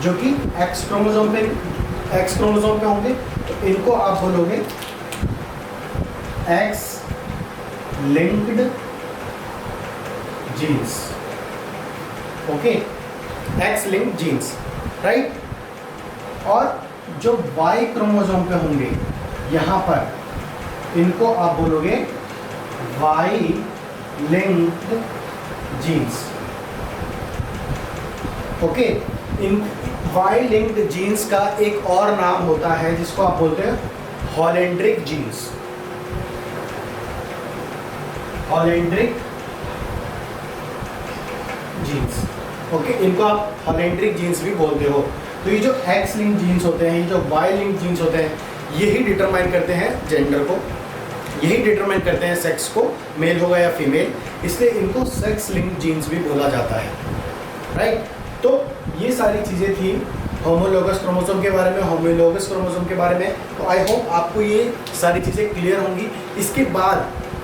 जो कि एक्स क्रोमोसोम पे होंगे? तो इनको आप बोलोगे x linked genes. Okay, x linked genes, right. और जो वाई क्रोमोसोम पे होंगे यहाँ पर, इनको आप बोलोगे वाई लिंक्ड जीन्स. ओके, इन वाई लिंक्ड जीन्स का एक और नाम होता है जिसको आप बोलते हैं हॉलेंड्रिक जीन्स. हॉलेंड्रिक जीन्स. ओके, इनको आप हॉलेंड्रिक जीन्स भी बोलते हो. तो ये जो एक्स लिंक जीन्स होते हैं, ये जो वाई लिंक जीन्स होते हैं, यही डिटरमाइन करते हैं जेंडर को, यही डिटरमाइन करते हैं सेक्स को, मेल होगा या फीमेल. इसलिए इनको सेक्स लिंक जीन्स भी बोला जाता है, राइट. तो ये सारी चीज़ें थी होमोलोगस क्रोमोसोम के बारे में, होमोलोगस क्रोमोसोम के बारे में. तो आई होप आपको ये सारी चीज़ें क्लियर होंगी. इसके बाद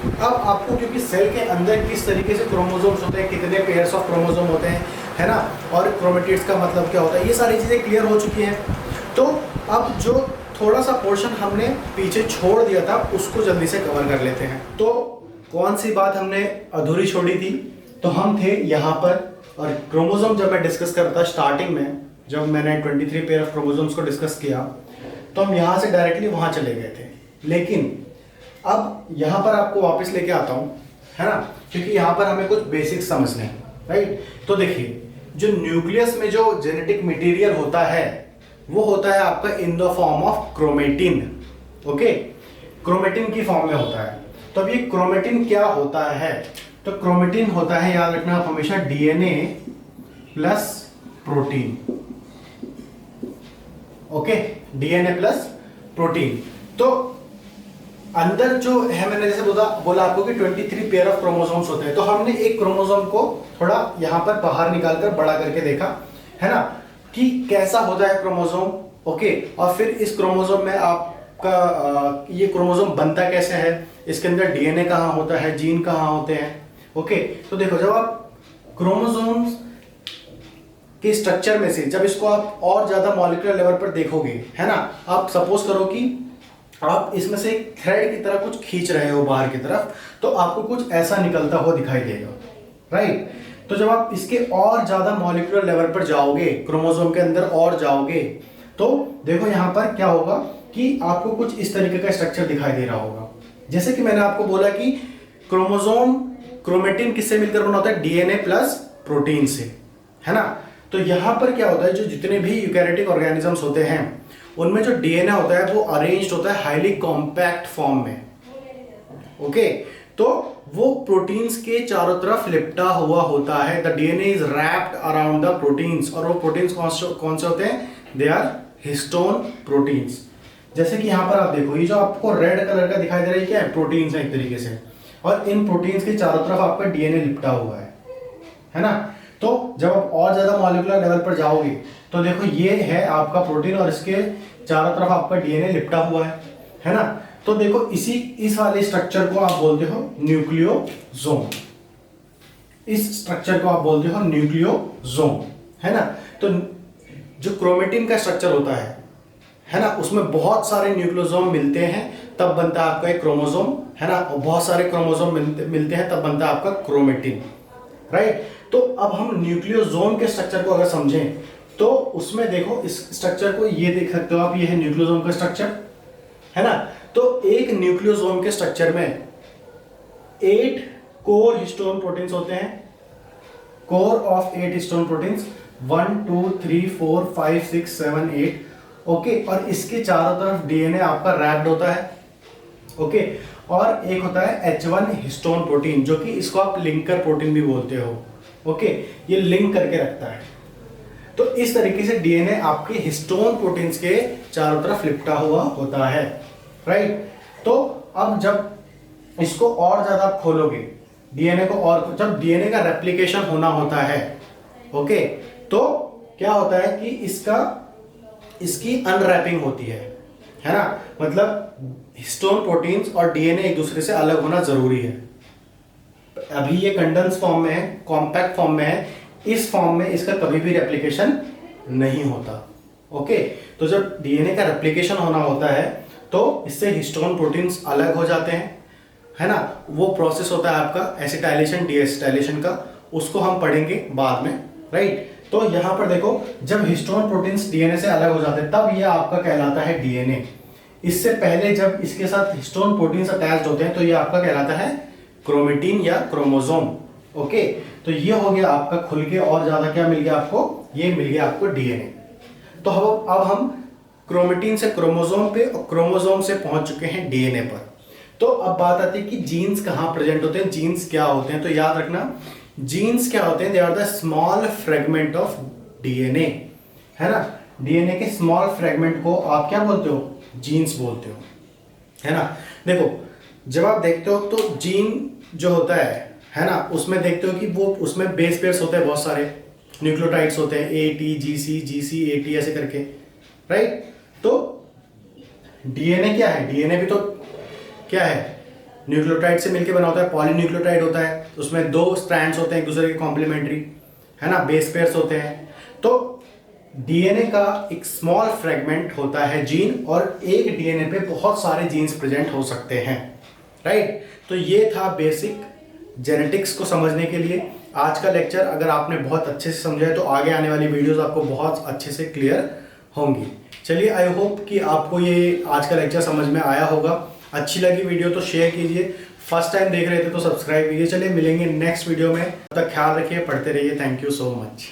अब आपको, क्योंकि सेल के अंदर किस तरीके से क्रोमोसोम्स होते हैं, कितने पेयर्स ऑफ क्रोमोसोम होते हैं, है ना, और क्रोमेटिड्स का मतलब क्या होता है, ये सारी चीज़ें क्लियर हो चुकी हैं. तो अब जो थोड़ा सा पोर्शन हमने पीछे छोड़ दिया था उसको जल्दी से कवर कर लेते हैं. तो कौन सी बात हमने अधूरी छोड़ी थी? तो हम थे यहाँ पर, और क्रोमोसोम जब मैं डिस्कस कर रहा था स्टार्टिंग में, जब मैंने 23 पेयर ऑफ क्रोमोसोम्स को डिस्कस किया, तो हम यहाँ से डायरेक्टली वहाँ चले गए थे. लेकिन अब यहाँ पर आपको वापस लेके आता हूँ, है ना, क्योंकि यहाँ पर हमें कुछ बेसिक्स समझने हैं, राइट. तो देखिए, जो न्यूक्लियस में जो जेनेटिक मटेरियल होता है वो होता है आपका in the form of chromatin. Okay, chromatin की फॉर्म में होता है. तो अब ये क्रोमेटिन क्या होता है? तो क्रोमेटिन होता है, याद रखना आप हमेशा, DNA plus protein. Okay, DNA plus protein. तो अंदर जो है, मैंने जैसे बोला आपको कि 23 पेयर ऑफ क्रोमोसोम्स होते हैं. तो हमने एक क्रोमोसोम को थोड़ा यहाँ पर बाहर निकालकर बड़ा करके देखा, है ना, कि कैसा होता है क्रोमोसोम. ओके, और फिर इस क्रोमोसोम में आपका ये क्रोमोसोम बनता कैसे है, इसके अंदर डीएनए कहाँ होता है, जीन कहाँ होते हैं. ओके, तो देखो, जब आप क्रोमोसोम्स के स्ट्रक्चर में से जब इसको आप और ज्यादा मॉलिक्यूलर लेवल पर देखोगे, है ना, आप सपोज करो कि आप इसमें से एक थ्रेड की तरह कुछ खींच रहे हो बाहर की तरफ, तो आपको कुछ ऐसा निकलता हुआ दिखाई देगा, राइट. तो जब आप इसके और ज्यादा मॉलिक्यूलर लेवल पर जाओगे, क्रोमोसोम के अंदर और जाओगे, तो देखो यहाँ पर क्या होगा कि आपको कुछ इस तरीके का स्ट्रक्चर दिखाई दे रहा होगा. जैसे कि मैंने आपको बोला कि क्रोमोसोम, क्रोमेटिन किससे मिलकर बना होता है? डीएनए प्लस प्रोटीन से, है ना. तो यहाँ पर क्या होता है, जो जितने भी यूकैरियोटिक ऑर्गेनिजम्स होते हैं उनमें जो डीएनए होता है वो अरेंज्ड होता है हाईली कॉम्पैक्ट फॉर्म में। ओके, तो वो प्रोटीन्स के चारों तरफ लिपटा हुआ होता है। The DNA is wrapped around the proteins, और वो प्रोटीन्स कौन से होते हैं? They are histone proteins. जैसे कि यहाँ पर आप देखो, ये जो आपको रेड कलर का दिखाई दे रहा है क्या है? प्रोटीन्स है एक तरीके से, और इन प्रोटीन्स के चारों तरफ आपका डीएनए लिपटा हुआ है ना। तो जब आप और ज्यादा मॉलिक्यूलर लेवल पर जाओगे तो देखो ये है आपका प्रोटीन और इसके चारों तरफ आपका डीएनए लिपटा हुआ है ना। तो देखो इस वाले स्ट्रक्चर को आप बोलते हो न्यूक्लियोसोम। इस स्ट्रक्चर को आप बोलते हो न्यूक्लियोसोम, है ना। तो जो क्रोमेटिन का स्ट्रक्चर होता है ना, उसमें बहुत सारे न्यूक्लियोसोम मिलते हैं तब बनता है आपका एक क्रोमोसोम, है ना। और बहुत सारे क्रोमोसोम मिलते हैं तब बनता है आपका क्रोमेटिन, राइट। तो अब हम न्यूक्लियोसोम के स्ट्रक्चर को अगर समझें तो उसमें देखो इस स्ट्रक्चर को ये देख सकते हो आप, ये है न्यूक्लियोसोम का स्ट्रक्चर, है ना। तो एक न्यूक्लियोसोम के स्ट्रक्चर में 8 कोर हिस्टोन प्रोटीन्स होते हैं। Core of 8 histone proteins 1 2 3 4 5 6 7 8। Okay, और इसके चारों तरफ डीएनए आपका रैप्ड होता है। ओके, और एक होता है H1 हिस्टोन प्रोटीन, जो कि इसको आप लिंकर प्रोटीन भी बोलते हो। ओके, ये लिंक करके रखता है। तो इस तरीके से डीएनए आपके हिस्टोन प्रोटीन्स के चारों तरफ लिपटा हुआ होता है, राइट। तो अब जब इसको और ज्यादा आप खोलोगे डीएनए को, और जब डीएनए का रेप्लिकेशन होना होता है, ओके, तो क्या होता है कि इसकी अनरैपिंग होती है ना। मतलब हिस्टोन प्रोटीन्स और डीएनए एक दूसरे से अलग होना जरूरी है। अभी ये कंडेंस फॉर्म में है, कॉम्पैक्ट फॉर्म में है, इस फॉर्म में इसका कभी भी रेप्लिकेशन नहीं होता। ओके, तो जब डीएनए का रेप्लिकेशन होना होता है तो इससे हिस्टोन प्रोटीन्स अलग हो जाते हैं, है ना। वो प्रोसेस होता है आपका एसिटाइलेशन डीएसिटाइलेशन का, उसको हम पढ़ेंगे बाद में, राइट। तो यहाँ पर देखो, जब हिस्टोन प्रोटीन्स डीएनए से अलग हो जाते हैं तब ये आपका कहलाता है डीएनए। इससे पहले जब इसके साथ हिस्टोन प्रोटीन्स अटैच्ड होते हैं तो ये आपका कहलाता है क्रोमेटिन या क्रोमोसोम। ओके, तो ये हो गया आपका खुल के, और ज्यादा क्या मिल गया आपको? ये मिल गया आपको डीएनए। तो अब हम क्रोमेटिन से क्रोमोसोम पे और क्रोमोसोम से पहुंच चुके हैं डीएनए पर। तो अब बात आती है कि जीन्स कहाँ प्रेजेंट होते हैं, जीन्स क्या होते हैं। तो याद रखना, जीन्स क्या होते हैं? They are the small fragment of DNA, है ना। डीएनए के स्मॉल फ्रेगमेंट को आप क्या बोलते हो? जीन्स बोलते हो, है ना। देखो, जब आप देखते हो तो जीन जो होता है ना, उसमें देखते हो कि वो उसमें बेस पेयर्स होते हैं, बहुत सारे न्यूक्लियोटाइड्स होते हैं, A T G C ji C A T ऐसे करके, राइट। तो डीएनए क्या है? डीएनए भी तो क्या है? न्यूक्लियोटाइड से मिलकर बना होता है, पॉलीन्यूक्लियोटाइड होता है, उसमें 2 स्ट्रैंड्स होते हैं एक दूसरे के कॉम्प्लीमेंट्री, है ना, बेस पेयर्स होते हैं। तो डीएनए का एक स्मॉल फ्रेगमेंट होता है जीन, और एक डीएनए पे बहुत सारे जीन्स प्रेजेंट हो सकते हैं, राइट। तो ये था बेसिक जेनेटिक्स को समझने के लिए आज का लेक्चर। अगर आपने बहुत अच्छे से समझा है तो आगे आने वाली वीडियोस आपको बहुत अच्छे से क्लियर होंगी। चलिए, आई होप कि आपको ये आज का लेक्चर समझ में आया होगा। अच्छी लगी वीडियो तो शेयर कीजिए, फर्स्ट टाइम देख रहे थे तो सब्सक्राइब कीजिए। चलिए, मिलेंगे नेक्स्ट वीडियो में, तब तक ख्याल रखिए, पढ़ते रहिए। Thank you so much.